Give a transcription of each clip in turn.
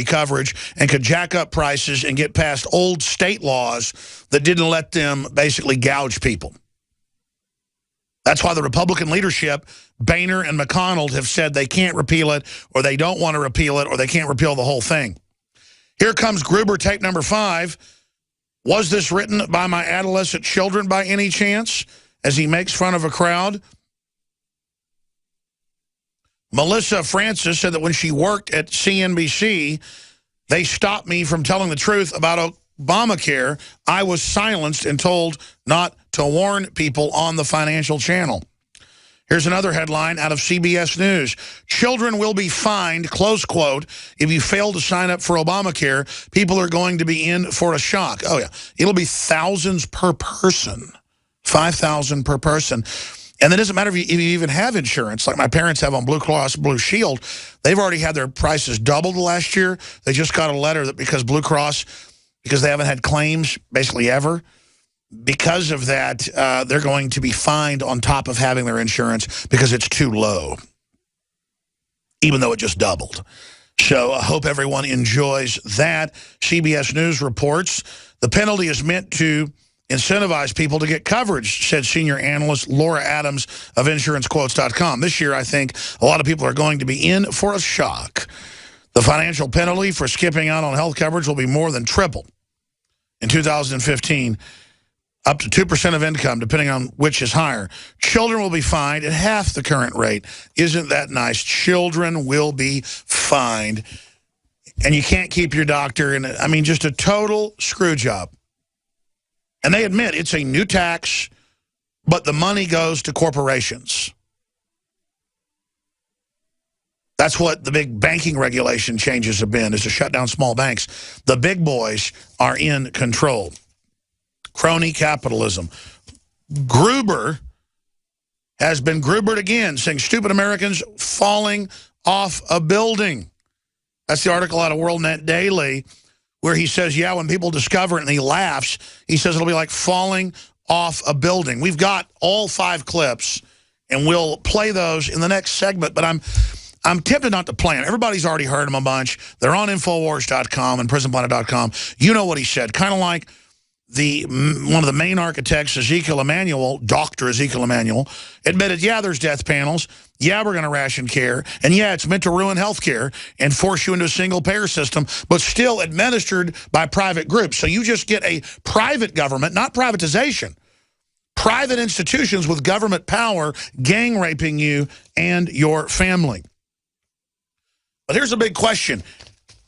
coverage and could jack up prices and get past old state laws that didn't let them basically gouge people. That's why the Republican leadership, Boehner and McConnell, have said they can't repeal it, or they don't want to repeal it, or they can't repeal the whole thing. Here comes Gruber, tape number 5. Was this written by my adolescent children by any chance? As he makes fun of a crowd. Melissa Francis said that when she worked at CNBC, they stopped me from telling the truth about Obamacare. I was silenced and told not to warn people on the financial channel. Here's another headline out of CBS News. Children will be fined, close quote, if you fail to sign up for Obamacare. People are going to be in for a shock. Oh, yeah. It'll be thousands per person, 5,000 per person. And it doesn't matter if you even have insurance, like my parents have on Blue Cross Blue Shield. They've already had their prices doubled last year. They just got a letter that because Blue Cross, because they haven't had claims basically ever, because of that, they're going to be fined on top of having their insurance because it's too low, even though it just doubled. So I hope everyone enjoys that. CBS News reports the penalty is meant to incentivize people to get coverage, said senior analyst Laura Adams of InsuranceQuotes.com. This year, I think a lot of people are going to be in for a shock. The financial penalty for skipping out on health coverage will be more than triple in 2015, up to 2% of income, depending on which is higher. Children will be fined at half the current rate. Isn't that nice? Children will be fined. And you can't keep your doctor. And I mean, just a total screw job. And they admit it's a new tax, but the money goes to corporations. That's what the big banking regulation changes have been, is to shut down small banks. The big boys are in control. Crony capitalism. Gruber has been Grubered again, saying stupid Americans falling off a building. That's the article out of WorldNet Daily, where he says, yeah, when people discover it, and he laughs, he says it'll be like falling off a building. We've got all 5 clips, and we'll play those in the next segment, but I'm tempted not to play them. Everybody's already heard them a bunch. They're on Infowars.com and PrisonPlanet.com. You know what he said. Kind of like one of the main architects, Ezekiel Emanuel, Dr. Ezekiel Emanuel, admitted, yeah, there's death panels. Yeah, we're going to ration care. And yeah, it's meant to ruin health care and force you into a single-payer system, but still administered by private groups. So you just get a private government, not privatization, private institutions with government power gang raping you and your family. But here's a big question.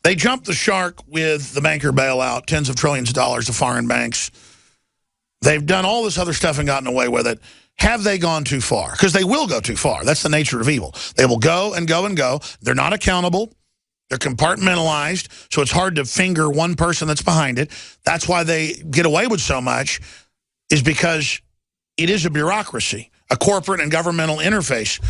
They jumped the shark with the banker bailout, tens of trillions of dollars to foreign banks. They've done all this other stuff and gotten away with it. Have they gone too far? Because they will go too far. That's the nature of evil. They will go and go and go. They're not accountable. They're compartmentalized, so it's hard to finger one person that's behind it. That's why they get away with so much, is because it is a bureaucracy, a corporate and governmental interface.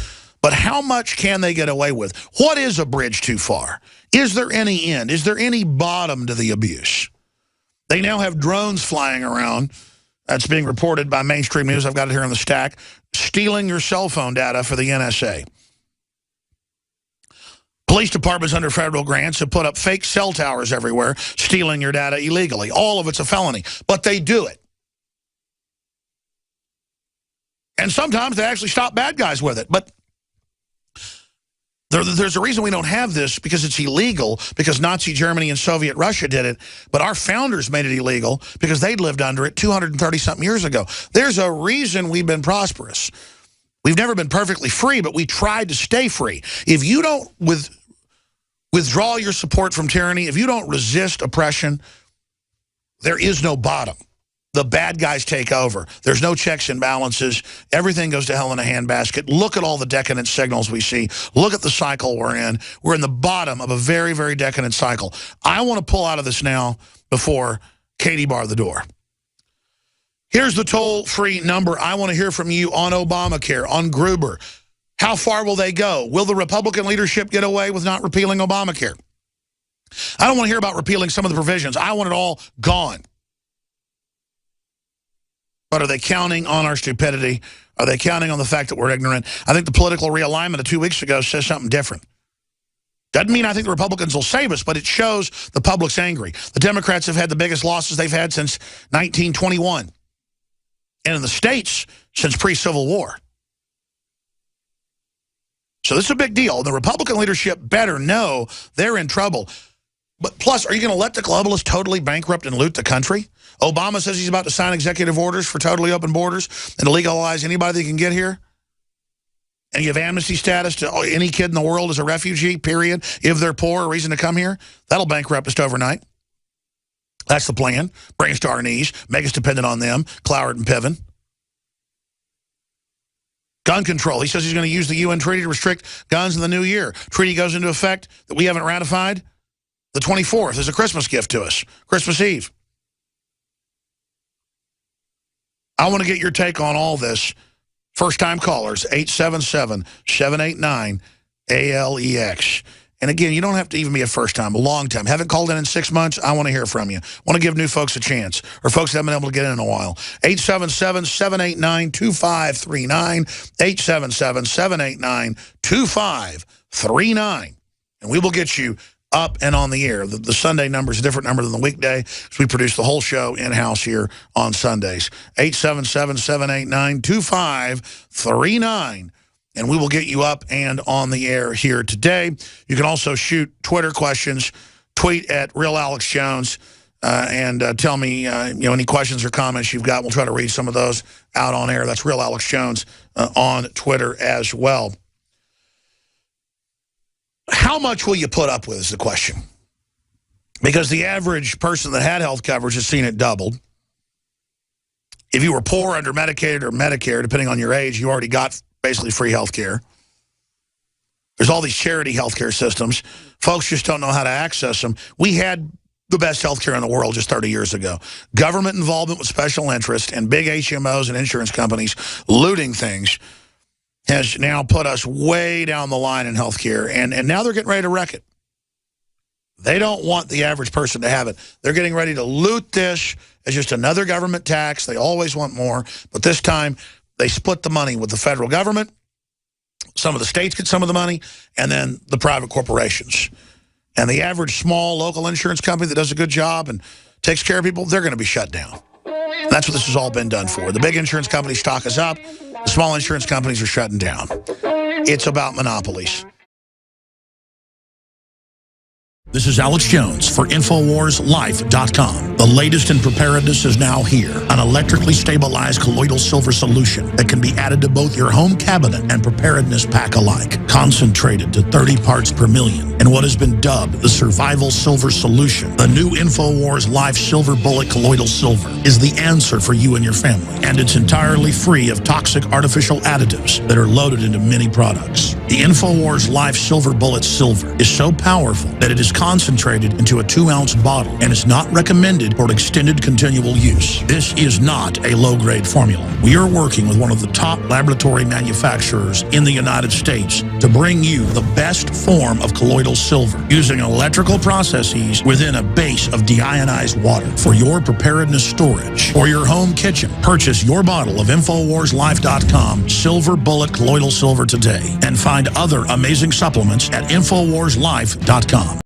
But how much can they get away with? What is a bridge too far? Is there any end? Is there any bottom to the abuse? They now have drones flying around. That's being reported by mainstream news. I've got it here on the stack. Stealing your cell phone data for the NSA. Police departments under federal grants have put up fake cell towers everywhere, stealing your data illegally. All of it's a felony, but they do it. And sometimes they actually stop bad guys with it. But there's a reason we don't have this, because it's illegal, because Nazi Germany and Soviet Russia did it. But our founders made it illegal because they'd lived under it 230-something years ago. There's a reason we've been prosperous. We've never been perfectly free, but we tried to stay free. If you don't withdraw your support from tyranny, if you don't resist oppression, there is no bottom. The bad guys take over. There's no checks and balances. Everything goes to hell in a handbasket. Look at all the decadent signals we see. Look at the cycle we're in. We're in the bottom of a very, very decadent cycle. I want to pull out of this now before Katie barred the door. Here's the toll-free number. I want to hear from you on Obamacare, on Gruber. How far will they go? Will the Republican leadership get away with not repealing Obamacare? I don't want to hear about repealing some of the provisions. I want it all gone. But are they counting on our stupidity? Are they counting on the fact that we're ignorant? I think the political realignment of 2 weeks ago says something different. Doesn't mean I think the Republicans will save us, but it shows the public's angry. The Democrats have had the biggest losses they've had since 1921. And in the states, since pre-Civil War. So this is a big deal. The Republican leadership better know they're in trouble. But plus, are you going to let the globalists totally bankrupt and loot the country? Obama says he's about to sign executive orders for totally open borders and to legalize anybody that can get here. And you have amnesty status to any kid in the world as a refugee, period. If they're poor, a reason to come here. That'll bankrupt us overnight. That's the plan. Bring us to our knees. Make us dependent on them. Cloward and Piven. Gun control. He says he's going to use the UN treaty to restrict guns in the new year. Treaty goes into effect that we haven't ratified the 24th as a Christmas gift to us. Christmas Eve. I want to get your take on all this. First-time callers, 877-789-ALEX. And again, you don't have to even be a first-time, a long time. Haven't called in 6 months? I want to hear from you. Want to give new folks a chance, or folks that haven't been able to get in a while. 877-789-2539, 877-789-2539. And we will get you up and on the air. The Sunday number is a different number than the weekday, because we produce the whole show in-house here on Sundays. 877-789-2539. And we will get you up and on the air here today. You can also shoot Twitter questions. Tweet at Real Alex Jones and tell me any questions or comments you've got. We'll try to read some of those out on air. That's Real Alex Jones on Twitter as well. How much will you put up with is the question. Because the average person that had health coverage has seen it doubled. If you were poor, under Medicaid or Medicare, depending on your age, you already got basically free health care. There's all these charity health care systems. Folks just don't know how to access them. We had the best health care in the world just 30 years ago. Government involvement with special interest and big HMOs and insurance companies looting things has now put us way down the line in health care. And now they're getting ready to wreck it. They don't want the average person to have it. They're getting ready to loot this as just another government tax. They always want more. But this time, they split the money with the federal government. Some of the states get some of the money, and then the private corporations. And the average small local insurance company that does a good job and takes care of people, they're going to be shut down. And that's what this has all been done for. The big insurance companies stock us up. The small insurance companies are shutting down. It's about monopolies. This is Alex Jones for InfoWarsLife.com. The latest in preparedness is now here. An electrically stabilized colloidal silver solution that can be added to both your home cabinet and preparedness pack alike. Concentrated to 30 parts per million in what has been dubbed the survival silver solution. The new InfoWars Life Silver Bullet Colloidal Silver is the answer for you and your family. And it's entirely free of toxic artificial additives that are loaded into many products. The InfoWars Life Silver Bullet Silver is so powerful that it is concentrated into a 2-ounce bottle and is not recommended for extended continual use. This is not a low-grade formula. We are working with one of the top laboratory manufacturers in the United States to bring you the best form of colloidal silver using electrical processes within a base of deionized water for your preparedness storage or your home kitchen. Purchase your bottle of InfoWarsLife.com Silver Bullet Colloidal Silver today and find other amazing supplements at InfoWarsLife.com.